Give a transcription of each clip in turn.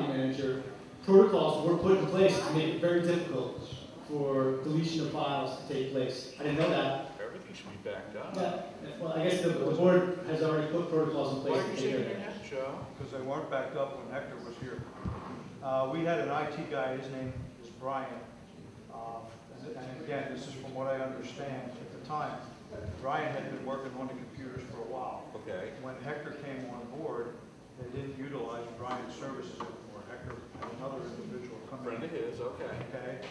property manager, protocols were put in place to make it very difficult for deletion of files to take place. I didn't know that. Everything should be backed up. Yeah. Well, I guess the board has already put protocols in place. Why are you shaking your head, Joe? Because they weren't backed up when Hector was here. We had an IT guy, his name is Brian. And again, this is from what I understand at the time. Brian had been working on the computers for a while. Okay. When Hector came on board, they didn't utilize Brian's services anymore. Hector had another individual come in. Friend of his, okay. Okay.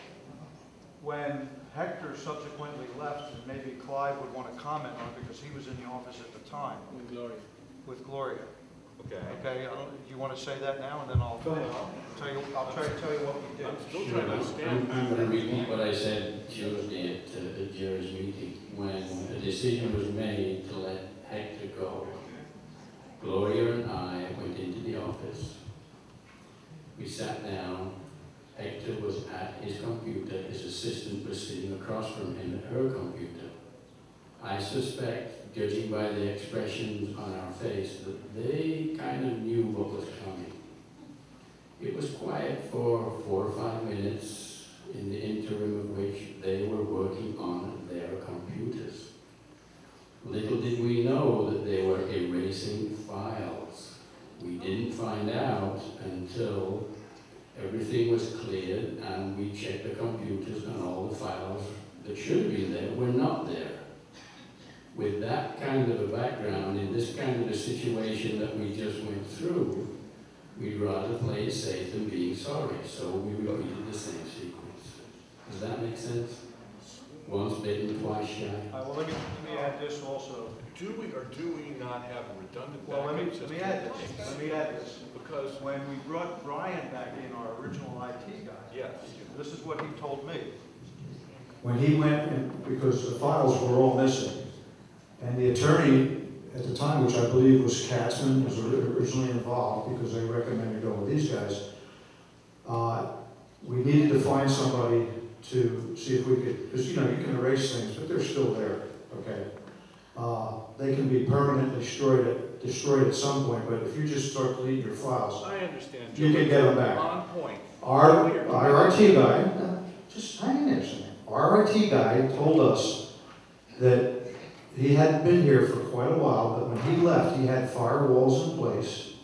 When Hector subsequently left, and maybe Clive would want to comment on it because he was in the office at the time. With Gloria. With Gloria. Okay. Okay, do you want to say that now, and then I'll Go ahead. I'll try to tell you what we did. I'm still trying to understand. I'm going to repeat what I said Tuesday at Jerry's meeting. When a decision was made to let Hector go, Gloria and I went into the office. We sat down. Hector was at his computer. His assistant was sitting across from him at her computer. I suspect, judging by the expressions on our face, that they kind of knew what was coming. It was quiet for 4 or 5 minutes, in the interim of which they were working on their computers. Little did we know that they were erasing files. We didn't find out until everything was cleared and we checked the computers and all the files that should have been there were not there. With that kind of a background, in this kind of a situation that we just went through, we'd rather play it safe than being sorry, so we repeated the same sequence. Does that make sense? Once bitten, twice shy. Well, let me add this also. Do we or do we not have a redundant Well, let backup system? me add this. Let me add this. Because, When we brought Brian back in, our original IT guy, yes, this is what he told me. When he went in, because the files were all missing, and the attorney at the time, which I believe was Katzman, was originally involved because they recommended go with these guys. We needed to find somebody to see if we could, because you know, you can erase things, but they're still there, okay? They can be permanently destroyed at some point, but if you just start deleting your files, I understand. you can get them back. On point. Our IT guy, just hang in there a second. Our IT guy told us that he hadn't been here for quite a while, but when he left, he had firewalls in place.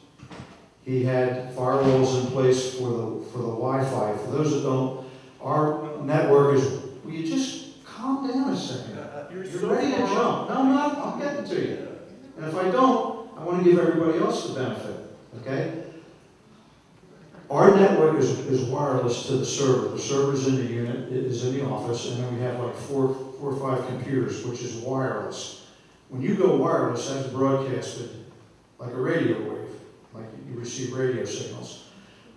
He had firewalls in place for the Wi-Fi. For those that don't, our network is, will you just calm down a second? You're ready to jump. No, I'm not. I'll get it to you. And if I don't, I want to give everybody else the benefit, okay? Our network is wireless to the server. The server's in the unit, it is in the office, and then we have like four or five computers, which is wireless. When you go wireless, that's broadcasted like a radio wave, like you receive radio signals.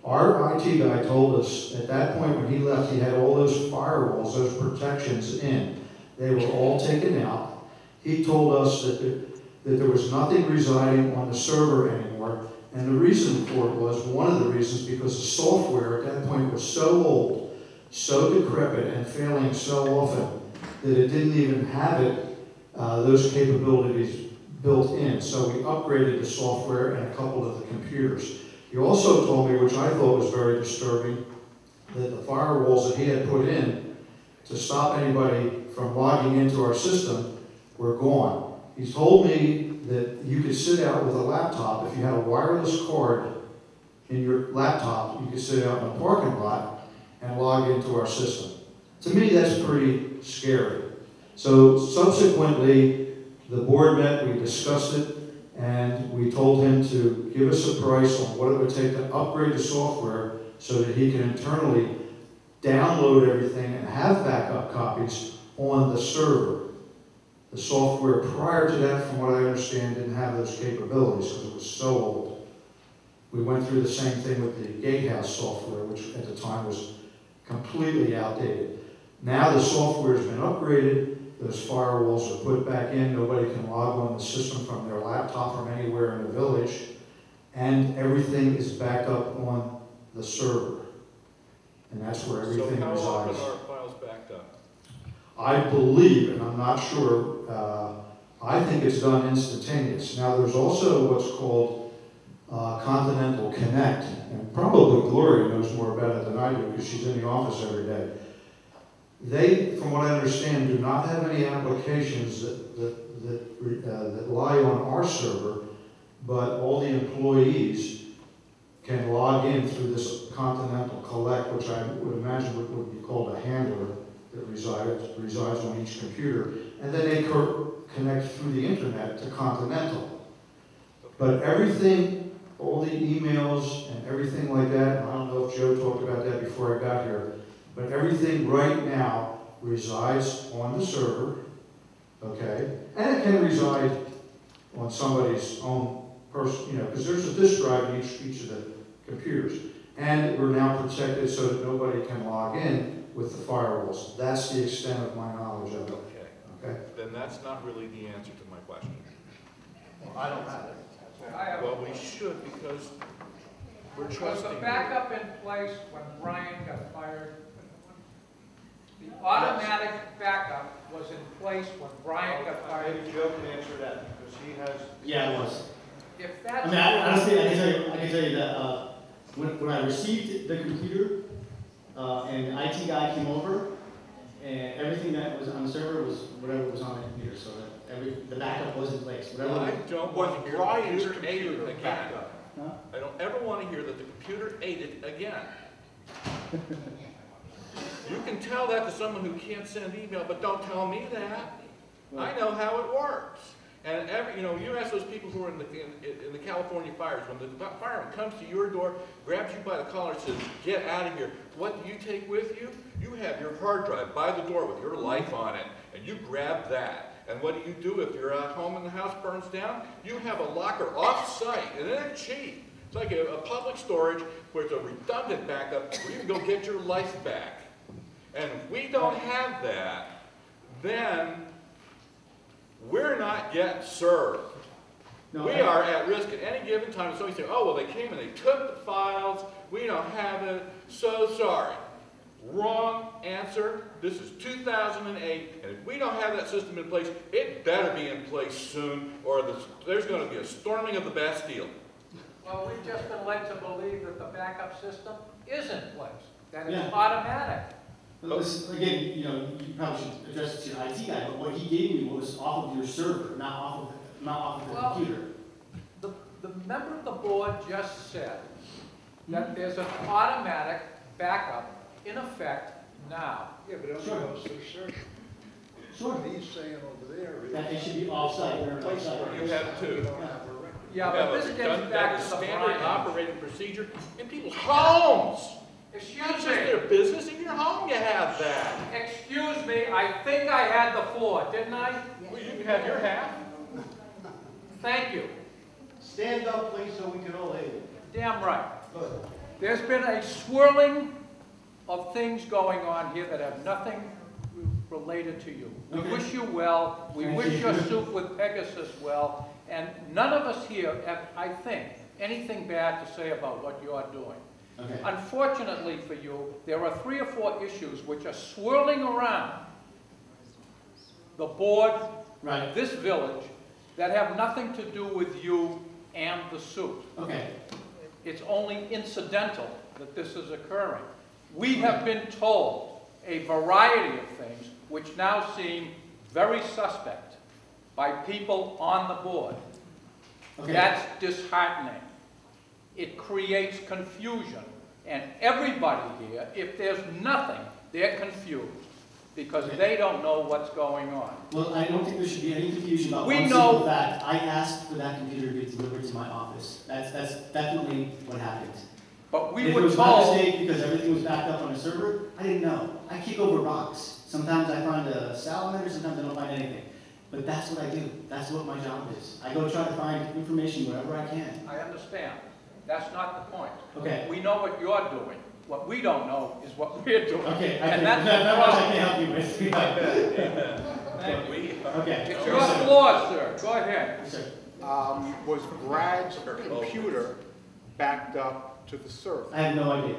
Our IT guy told us at that point when he left, he had all those firewalls, those protections in. They were all taken out. He told us that there was nothing residing on the server anymore. And the reason for it was, one of the reasons, because the software at that point was so old, so decrepit, and failing so often that it didn't even have those capabilities built in. So we upgraded the software and a couple of the computers. He also told me, which I thought was very disturbing, that the firewalls that he had put in to stop anybody from logging into our system were gone. He told me that you could sit out with a laptop. If you had a wireless card in your laptop, you could sit out in a parking lot and log into our system. To me, that's pretty scary. So subsequently, the board met, we discussed it, and we told him to give us a price on what it would take to upgrade the software so that he can internally download everything and have backup copies on the server. The software prior to that, from what I understand, didn't have those capabilities because it was so old. We went through the same thing with the Gatehouse software, which at the time was completely outdated. Now the software has been upgraded, those firewalls are put back in, nobody can log on the system from their laptop from anywhere in the village, and everything is backed up on the server. And that's where everything resides. So how often are files backed up? I believe, and I'm not sure, I think it's done instantaneous. Now there's also what's called Continental Connect, and probably probably Gloria knows more about it than I do because she's in the office every day. They, from what I understand, do not have any applications that lie on our server, but all the employees can log in through this Continental Collect, which I would imagine would be called a handler that resides on each computer, and then they connect through the internet to Continental. But everything, all the emails and everything like that, I don't know if Joe talked about that before I got here, but everything right now resides on the server, okay? And it can reside on somebody's own person, because there's a disk drive in each of the computers. And we're now protected so that nobody can log in with the firewalls. That's the extent of my knowledge of it. Okay. Okay? Then that's not really the answer to my question. Well, I don't have it. Well, we should because we're Was trusting the you. backup in place when Brian got fired? The automatic backup was in place when Brian got fired? Maybe Joe can answer that, because he has. Yeah, it was. If I that's. mean, honestly, I can tell you that when I received the computer and the IT guy came over, and everything that was on the server was whatever was on the computer, so that the backup was in place. Whatever. I don't want to hear Brian's the computer ate it computer again. backed up. Huh? I don't ever want to hear that the computer ate it again. You can tell that to someone who can't send email, but don't tell me that. I know how it works. And you ask those people who are in the California fires, when the fireman comes to your door, grabs you by the collar and says, "Get out of here." What do you take with you? You have your hard drive by the door with your life on it, and you grab that. And what do if you're at home and the house burns down? You have a locker off-site, and they're cheap. It's like a public storage where it's a redundant backup where you can go get your life back. And if we don't have that, then we're not getting served. No, We are at risk at any given time. Somebody say, "Oh, well, they came and they took the files. We don't have it. So sorry." Wrong answer. This is 2008, and if we don't have that system in place, it better be in place soon, or there's going to be a storming of the Bastille. Well, we've just been led to believe that the backup system is in place, that it's Yeah. automatic. But listen, again, you probably should address it to your IT guy, but what he gave me was off of your server, not off of the Well, computer. The member of the board just said that there's an automatic backup in effect now. Yeah, but it only Sure. goes to the server. Sure. What he's saying over there is. That it should be off-site, or outside. You have two. We don't have a record. Yeah, Yeah, but this we've gets done back that to the standard Brian. operating procedure in people's homes. It's Excuse just their me, business. In your home, you have that. excuse me, I think I had the floor, didn't I? Well, you can have your half. Thank you. Stand up, please, so we can all hear you. Damn right. Good. There's been a swirling of things going on here that have nothing related to you. We Okay. wish you well, we Thank wish you. your suit with Pegasus well, and none of us here have, I think, anything bad to say about what you're doing. Okay. Unfortunately for you, there are 3 or 4 issues which are swirling around the board, Right. this village, that have nothing to do with you and the suit. Okay. It's only incidental that this is occurring. We have been told a variety of things which now seem very suspect by people on the board. Okay. That's disheartening. It creates confusion. And everybody here, if there's nothing, they're confused because they don't know what's going on. Well, I don't think there should be any confusion about We one know- simple fact. I asked for that computer to be delivered to my office. That's definitely what happened. But we If it were was my told, mistake because everything was backed up on a server, I didn't know. I kick over rocks. Sometimes I find a salamander, sometimes I don't find anything. But that's what I do. That's what my job is. I go try to find information wherever I can. I understand. That's not the point. Okay. We know what you're doing. What we don't know is what we're doing. Okay, And that's the that much I problem. can help you with. Amen. Thank you. We Okay. It's Yes, your sir. floor, sir. Go ahead. Yes, sir. Was Brad's computer backed up to the server? I have no idea.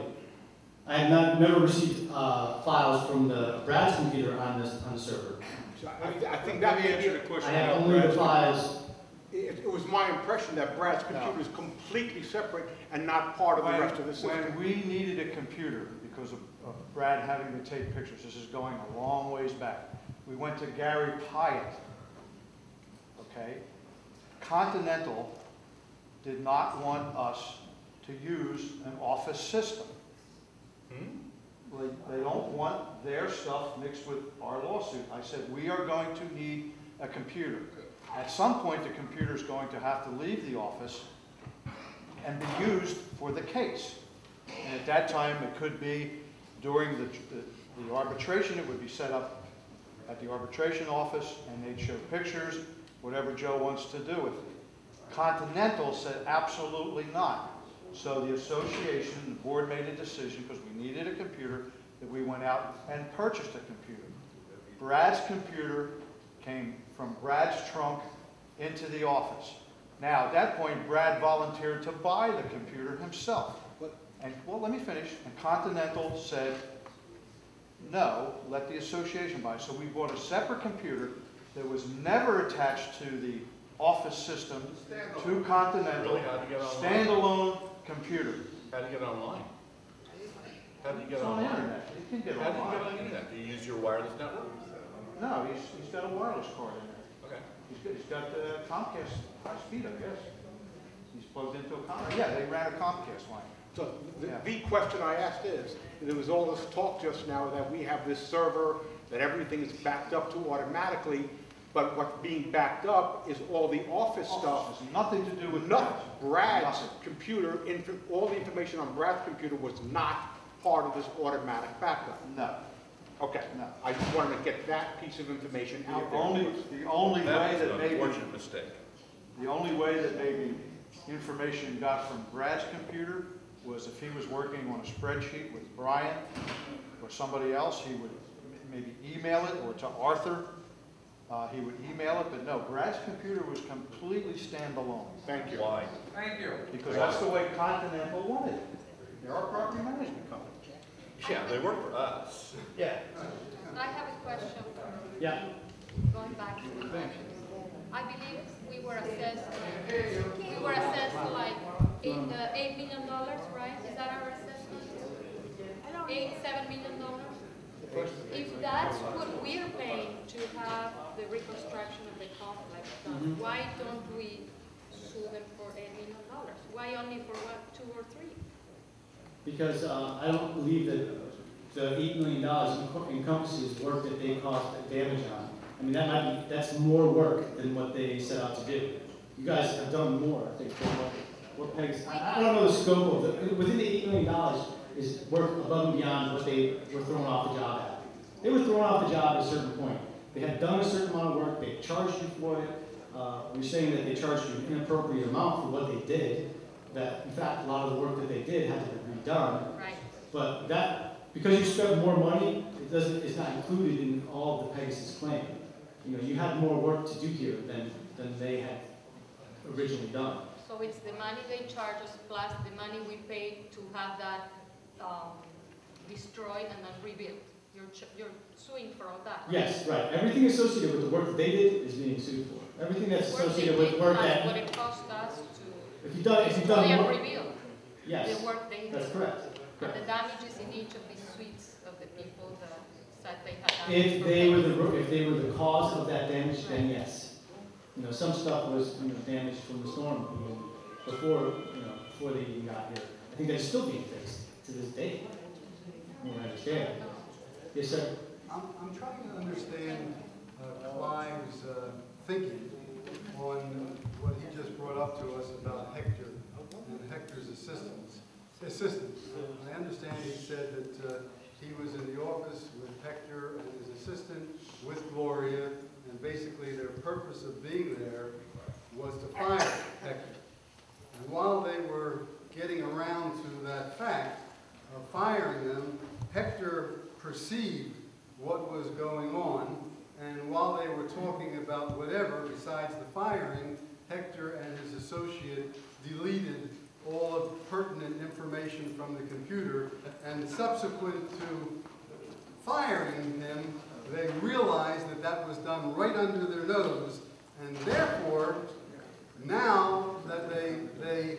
I have never received files from the Brad's computer on the server. So I think that may answer the I question. have about only the Brad's. files It was my impression that Brad's computer is completely separate and not part of the rest of the system. When we needed a computer, because of Brad having to take pictures, this is going a long ways back, we went to Gary Pyatt, okay? Continental did not want us to use an office system. They don't want their stuff mixed with our lawsuit. I said, we are going to need a computer. At some point, the computer is going to have to leave the office and be used for the case. And at that time, it could be during the arbitration, it would be set up at the arbitration office, and they'd show pictures, whatever Joe wants to do with it. Continental said absolutely not. So the association, the board made a decision, because we needed a computer, that we went out and purchased a computer. Brad's computer came from Brad's trunk into the office. Now, at that point, Brad volunteered to buy the computer himself. And, well, let me finish. And Continental said, no, let the association buy. So we bought a separate computer that was never attached to the office system, to Continental, Really? How'd you get online? standalone computer. How do you get online? How do you get It's on the online? internet. You can get How do you get online. on the internet? Do you use your wireless network? No, he's got a wireless card in there. Okay. He's got Comcast high speed, I guess. He's plugged into a Comcast. Yeah, they ran a Comcast line. So Yeah. the question I asked is, there was all this talk just now that we have this server, that everything is backed up to automatically, but what's being backed up is all the office stuff. Has nothing to do with Not Brad's Nothing. computer, all the information on Brad's computer was not part of this automatic backup. No. Okay, No. I just wanted to get that piece of information The out there. only way That was that an maybe, unfortunate mistake. the only way that maybe information got from Brad's computer was if he was working on a spreadsheet with Brian or somebody else, he would maybe email it, or to Arthur, he would email it, but no, Brad's computer was completely standalone. Thank you. Why? Thank you. Because that's the way Continental wanted it. They're our property management company. Yeah, they work for us. Yeah. I have a question, Yeah. going back to the I believe we were assessed like $8 million, right? Is that our assessment? $7 million? If that's what we're paying to have the reconstruction of the complex done, why don't we sue them for $8 million? Why only for what, 2 or 3? Because I don't believe that the $8 million encompasses work that they caused damage on. I mean, that's more work than what they set out to do. You guys have done more, I think, than what Peg's, I don't know the scope of the, within the $8 million is work above and beyond what they were thrown off the job at. They were thrown off the job at a certain point. They had done a certain amount of work, they charged you for it. We're saying that they charged you an inappropriate amount for what they did, that in fact, a lot of the work that they did had to be redone. Right. But that, because you spent more money, it's not included in all of the Pegasus claim. You know, you had more work to do here than they had originally done. So it's the money they charge us plus the money we paid to have that destroyed and then rebuilt. You're suing for all that. Yes, right. Everything associated with the work that they did is being sued for. Everything that's Work associated they with did work plus that, what it cost us to if you've done destroy and more, rebuild yes, the work they did. that's correct. And Correct. the damages in each of these suites of the people that said they had damage. If they were the cause of that damage, then yes. You know, some stuff was damaged from the storm even before they even got here. I think that's still being fixed to this day. You understand? Yes, sir. I'm trying to understand Clive's thinking on what he just brought up to us about Hector and Hector's assistants. I understand he said that he was in the office with Hector and his assistant with Gloria, and basically their purpose of being there was to fire Hector. And while they were getting around to that fact of firing them, Hector perceived what was going on, and while they were talking about whatever besides the firing, Hector and his associate deleted all of pertinent information from the computer, and subsequent to firing him, they realized that that was done right under their nose, and therefore now that they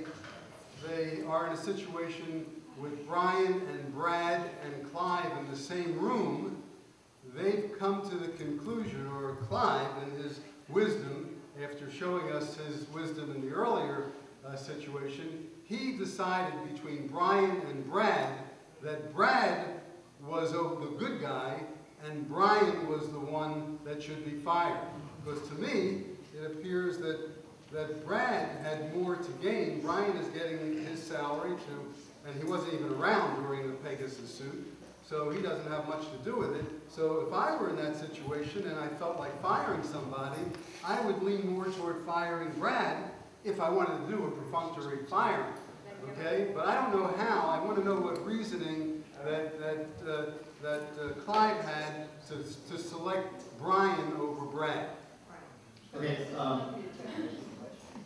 are in a situation with Brian and Brad and Clive in the same room, they've come to the conclusion, or Clive in his wisdom, after showing us his wisdom in the earlier situation, he decided between Brian and Brad that Brad was the good guy and Brian was the one that should be fired. Because to me, it appears that Brad had more to gain. Brian is getting his salary too, and he wasn't even around during the Pegasus suit, so he doesn't have much to do with it. So if I were in that situation and I felt like firing somebody, I would lean more toward firing Brad if I wanted to do a perfunctory firing. Okay? But I don't know how. I want to know what reasoning that Clive had to select Brian over Brad. Okay,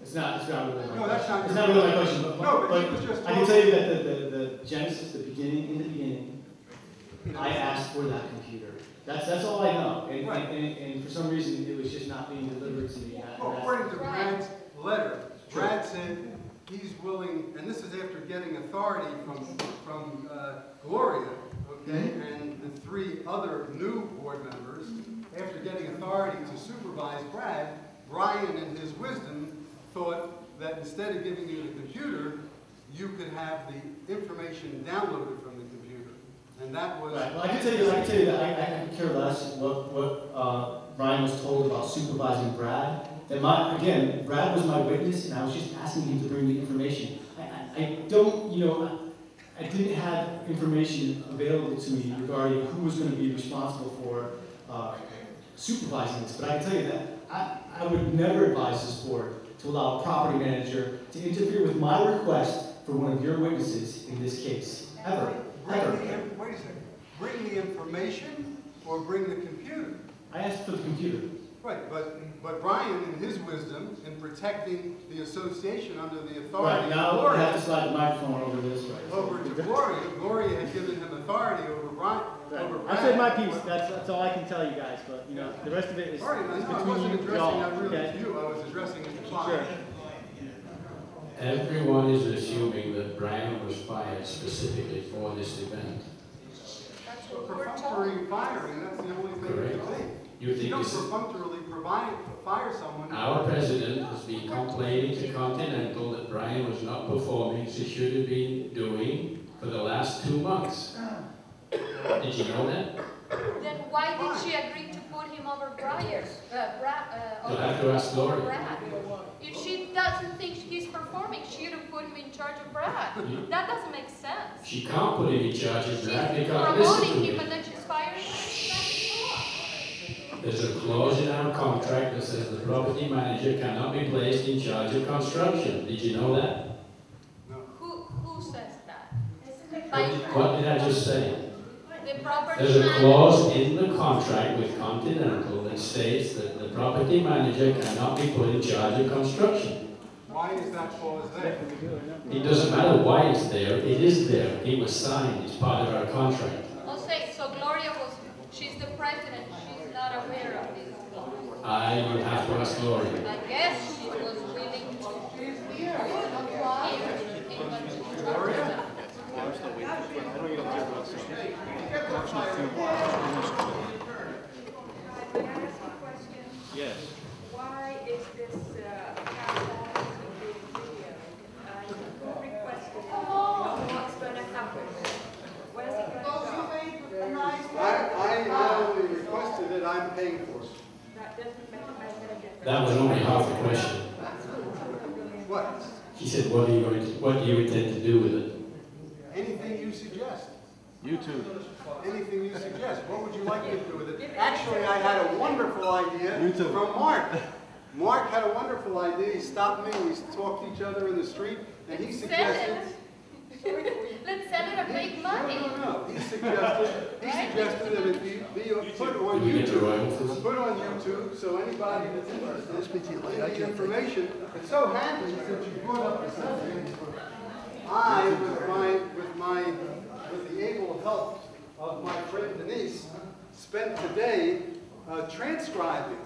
it's not really my No, that's not. It's not really my question, But he was just I can tell you that the genesis, in the beginning, I asked for that computer. That's all I know. And for some reason, it was just not being delivered to me. Well, according to Brad's letter, Brad said he's willing, and this is after getting authority from Gloria, okay, and the 3 other new board members. After getting authority to supervise Brad, Brian in his wisdom thought that instead of giving you the computer, you could have the information downloaded from the computer. And that was... Right. Well, I can tell you that I could care less what Brian was told about supervising Brad. That again, Brad was my witness, and I was just asking him to bring me information. I didn't have information available to me regarding who was going to be responsible for supervising this. But I can tell you that I would never advise this board to allow a property manager to interfere with my request for one of your witnesses in this case. Ever. Wait a second. Bring the information or bring the computer? I asked for the computer. Right, but Brian, in his wisdom, in protecting the association under the authority Right, now of Gloria, I have to slide the microphone over this way. over to Gloria. Gloria had given him authority over Brian. Right. Over Brad. I said my piece. That's all I can tell you guys. But the rest of it is, All right, I between wasn't you addressing y'all. that really Okay? to you. I was addressing it to Clive. Sure. Everyone is assuming that Brian was fired specifically for this event. That's So what we're told. perfunctory firing, that's the only thing Correct. you can think. You You think don't this is... perfunctorily fire someone. Our president has been complaining to Continental that Brian was not performing as he should have been doing for the last 2 months. Did you know that? Then why did she agree to put him over Brian? You'll have to ask over Gloria. Brad? If she doesn't think he's performing, she shouldn't put him in charge of Brad. That doesn't make sense. She can't put him in charge of She's that because listen promoting to him, me. but then she's firing him. There's a clause in our contract that says the property manager cannot be placed in charge of construction. Did you know that? Who says that? What did I just say? The property There's a manager. clause in the contract with Continental that states that the property manager cannot be put in charge of construction. Why is that clause there? It doesn't matter why it's there, it is there. It was signed, it's part of our contract. I'll say, so Gloria she's the president, she's not aware of this. I will have to ask Gloria. I guess she was willing to Gloria? Yes. Why is this requested? What's going to happen? Where's it going to go? I not only requested it, I'm paying for it. That doesn't make a difference. That was only half the question. What? He said, what do you intend to do with it? Anything you suggest. You too. Anything you suggest. What would you like me to do with it? Actually, I had a wonderful idea from Mark. Mark had a wonderful idea. He stopped me. We talked to each other in the street, and he suggested. Let's sell it and make money. No. He suggested that it be put on Do we get the YouTube. royalties? Put on YouTube so anybody that's interested in the information. It so happens that you brought up the subject. I, with the able help of my friend Denise, spent today transcribing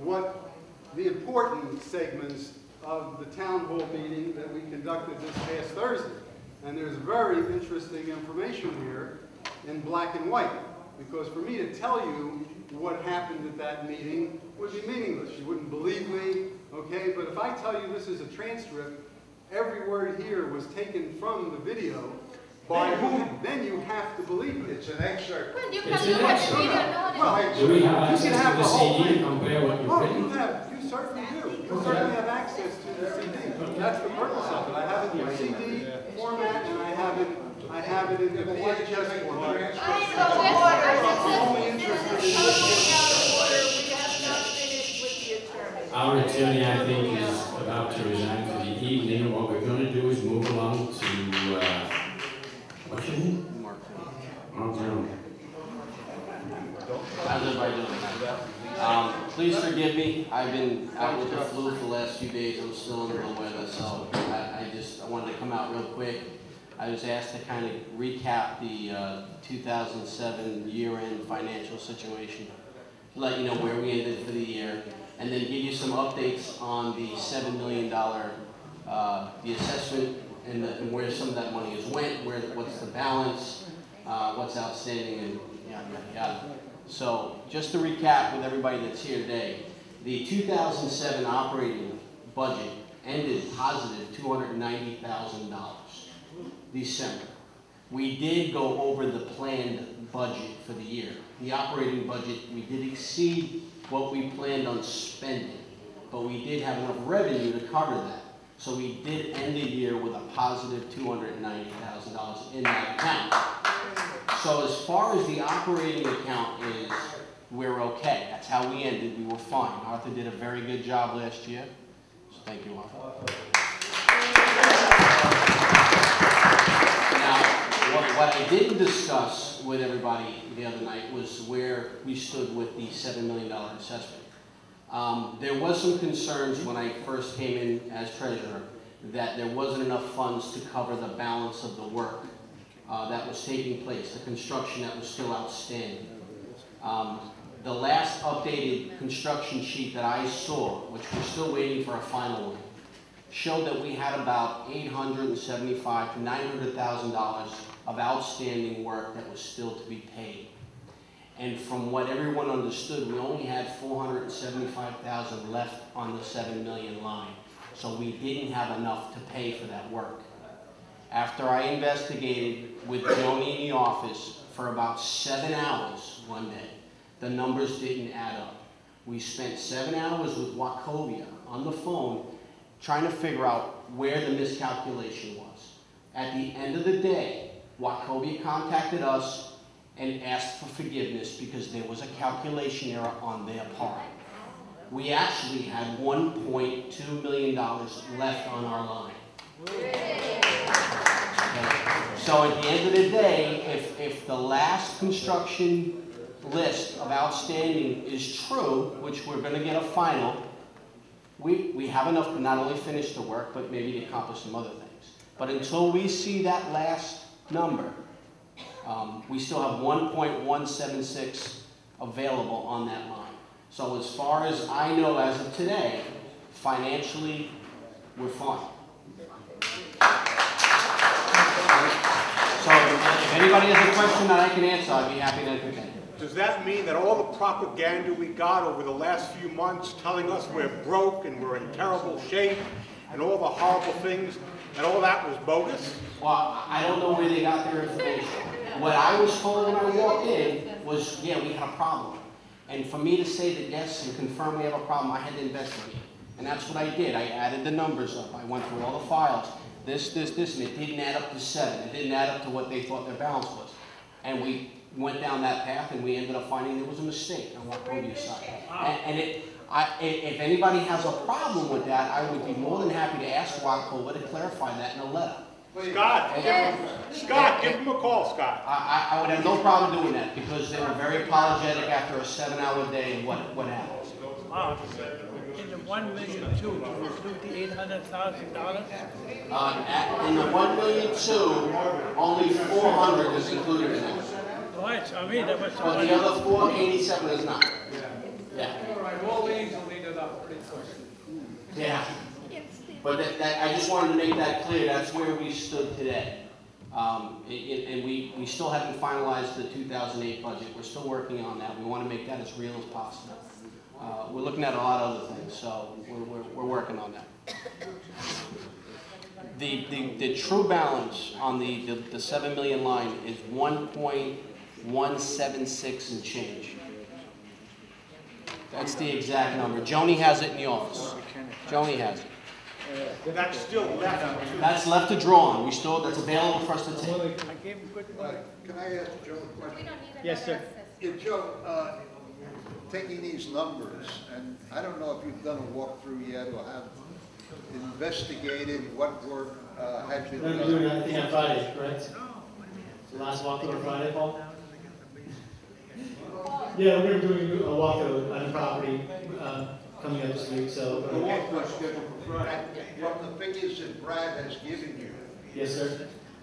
what the important segments of the town hall meeting that we conducted this past Thursday. And there's very interesting information here in black and white. Because for me to tell you what happened at that meeting would be meaningless. You wouldn't believe me, okay? But if I tell you this is a transcript, every word here was taken from the video, by whom, then you have to believe me. It's an excerpt. Well, you It's can an look at the excerpt. video, no Well, one Do we have you access can to have the the whole CD thing. and compare what you've Oh, written? you certainly do. You certainly have access to the CD. That's the purpose of it. I have it in CD format and I have it in the VHS format. I'm only interested in Our attorney, I think, is about to resign for the evening, and what we're going to do is move along to, what's your name? Mark Jones. How's everybody doing tonight? Please forgive me. I've been out with the flu for the last few days. I'm still under the weather, so I wanted to come out real quick. I was asked to kind of recap the 2007 year-end financial situation, let you know where we ended for the year, and then give you some updates on the $7 million, the assessment, and where some of that money has went, what's the balance, what's outstanding, and yada, yada, yada. So just to recap with everybody that's here today, the 2007 operating budget ended positive $290,000, December. We did go over the planned budget for the year. The operating budget, we did exceed what we planned on spending, but we did have enough revenue to cover that. So we did end the year with a positive $290,000 in that account. So as far as the operating account is, we're okay. That's how we ended. We were fine. Arthur did a very good job last year. So thank you, Arthur. Now, what I didn't discuss with everybody the other night was where we stood with the $7 million assessment. There was some concerns when I first came in as treasurer that there wasn't enough funds to cover the balance of the work that was taking place, the construction that was still outstanding. The last updated construction sheet that I saw, which we're still waiting for a final one, showed that we had about $875,000 to $900,000 of outstanding work that was still to be paid. And from what everyone understood, we only had $475,000 left on the $7 million line. So we didn't have enough to pay for that work. After I investigated with Joni in the office for about 7 hours one day, the numbers didn't add up. We spent 7 hours with Wachovia on the phone trying to figure out where the miscalculation was. At the end of the day, Wachovia contacted us and asked for forgiveness because there was a calculation error on their part. We actually had $1.2 million left on our line. Okay. So at the end of the day, if the last construction list of outstanding is true, which we're going to get a final, we have enough to not only finish the work, but maybe to accomplish some other things. But until we see that last number, we still have 1.176 available on that line. So as far as I know as of today, financially, we're fine. So if anybody has a question that I can answer, I'd be happy to entertain. Does that mean that all the propaganda we got over the last few months telling us we're broke and we're in terrible shape and all the horrible things, and all that was bogus? Well, I don't know where they got their information. What I was told when I walked in was, yeah, we had a problem. And for me to say that yes and confirm we have a problem, I had to investigate. And that's what I did. I added the numbers up. I went through all the files. This, and it didn't add up to 7. It didn't add up to what they thought their balance was. And we went down that path, and we ended up finding there was a mistake on Wachovia's side. And if anybody has a problem with that, I would be more than happy to ask Wachovia to clarify that in a letter. Scott, give him a call, Scott. I would have no problem doing that because they were very apologetic after a 7-hour day what happened. In the $1.2 million, include the $800,000? In the $1.2 million, only $400 is included in that. Right, I mean, that was the But the other $487 is not. Yeah. All these will lead it up pretty quick. Yeah. But I just wanted to make that clear, that's where we stood today. And we still haven't finalized the 2008 budget. We're still working on that. We want to make that as real as possible. We're looking at a lot of other things, so we're working on that. The true balance on the 7 million line is 1.176 and change. That's the exact number. Joni has it in the office. Joni has it. That's still left. That's left to draw on. That's available for us to take. I gave him good money. Can I ask Joe a We question? don't need Yes, another sir. assessment. Yeah, Joe, taking these numbers, and I don't know if you've done a walkthrough yet or have investigated what work had been We're going to be doing done. that thing on Friday, correct? The last walkthrough on Friday, Paul? Yeah, we're doing a walkthrough on the property coming up this week, so. The walkthrough scheduled for Friday. From the figures that Brad has given you, Yes, sir.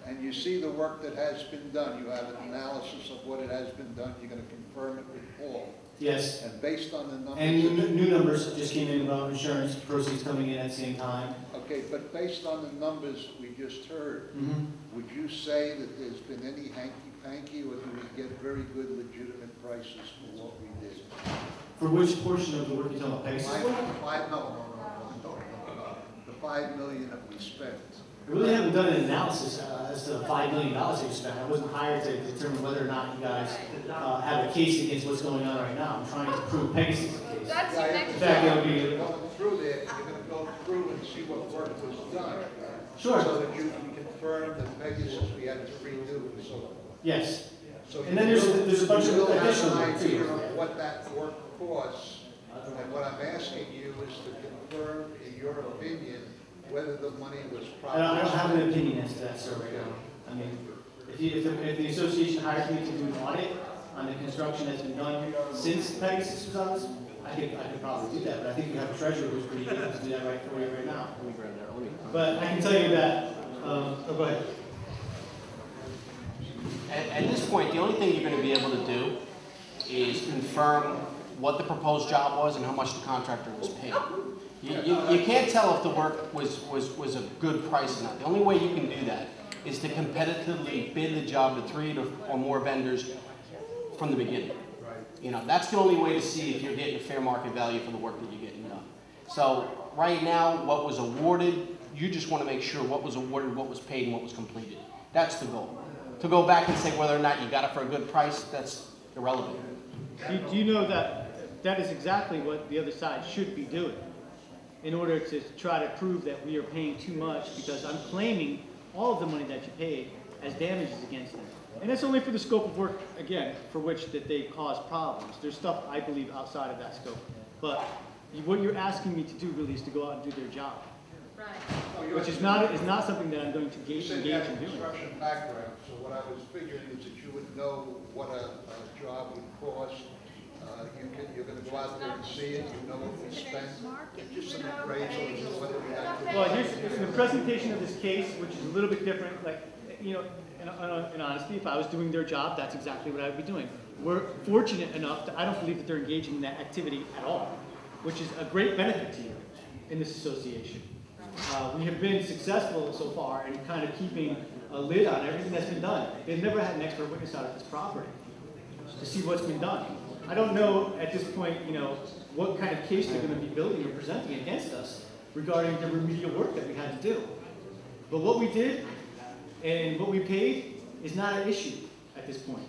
and you see the work that has been done, you have an analysis of what it has been done, you're going to confirm it with Paul. Yes. And based on the numbers. And new numbers just came in about insurance proceeds coming in at the same time. Okay, but based on the numbers we just heard, Mm-hmm. would you say that there's been any hanky-panky, or do we get very good legitimate prices for what we did? For which portion of the work you're talking about, Pegasus? No. The $5 million that we spent. I really haven't done an analysis as to the $5 million that you spent. I wasn't hired to determine whether or not you guys have a case against what's going on right now. I'm trying to prove Pegasus' case. That's the next In fact, step. it'll be. You're going through there, you're going to go through and see what work was done. Sure. So that you can confirm that Pegasus we had to redo and so on. Yes. So And then there's a bunch of you will have additional an work idea too. of what that work costs, and what I'm asking you is to confirm, in your opinion, whether the money was I properly. don't have an opinion as to that, sir, right now. I mean, if the association hires me to do an audit on the construction that's been done since Pegasus was on this, I could probably do that, but I think you have a treasurer who's pretty able to do that right for you right now. But I can tell you that, go ahead. At this point, the only thing you're going to be able to do is confirm what the proposed job was and how much the contractor was paid. You can't tell if the work was a good price or not. The only way you can do that is to competitively bid the job to 3 or more vendors from the beginning. You know, that's the only way to see if you're getting a fair market value for the work that you're getting done. So right now, what was awarded, you just want to make sure what was awarded, what was paid, and what was completed. That's the goal. To go back and say whether or not you got it for a good price, that's irrelevant. Do you know that that is exactly what the other side should be doing in order to try to prove that we are paying too much, because I'm claiming all of the money that you paid as damages against them. And that's only for the scope of work, again, for which that they cause problems. There's stuff, I believe, outside of that scope. But what you're asking me to do really is to go out and do their job. Right. Which is not something that I'm going to You engage said you had a in doing. construction background, so what I was figuring is that you would know what a job would cost. You're going to go out there and see it, you know what we spent, just some appraisals of whether we had to. Well, here's the presentation of this case, which is a little bit different. Like, you know, in honesty, if I was doing their job, that's exactly what I would be doing. We're fortunate enough that I don't believe that they're engaging in that activity at all, which is a great benefit to you in this association. We have been successful so far in kind of keeping a lid on everything that's been done. They've never had an expert witness out of this property to see what's been done. I don't know at this point, you know, what kind of case they're going to be building or presenting against us regarding the remedial work that we had to do. But what we did and what we paid is not an issue at this point.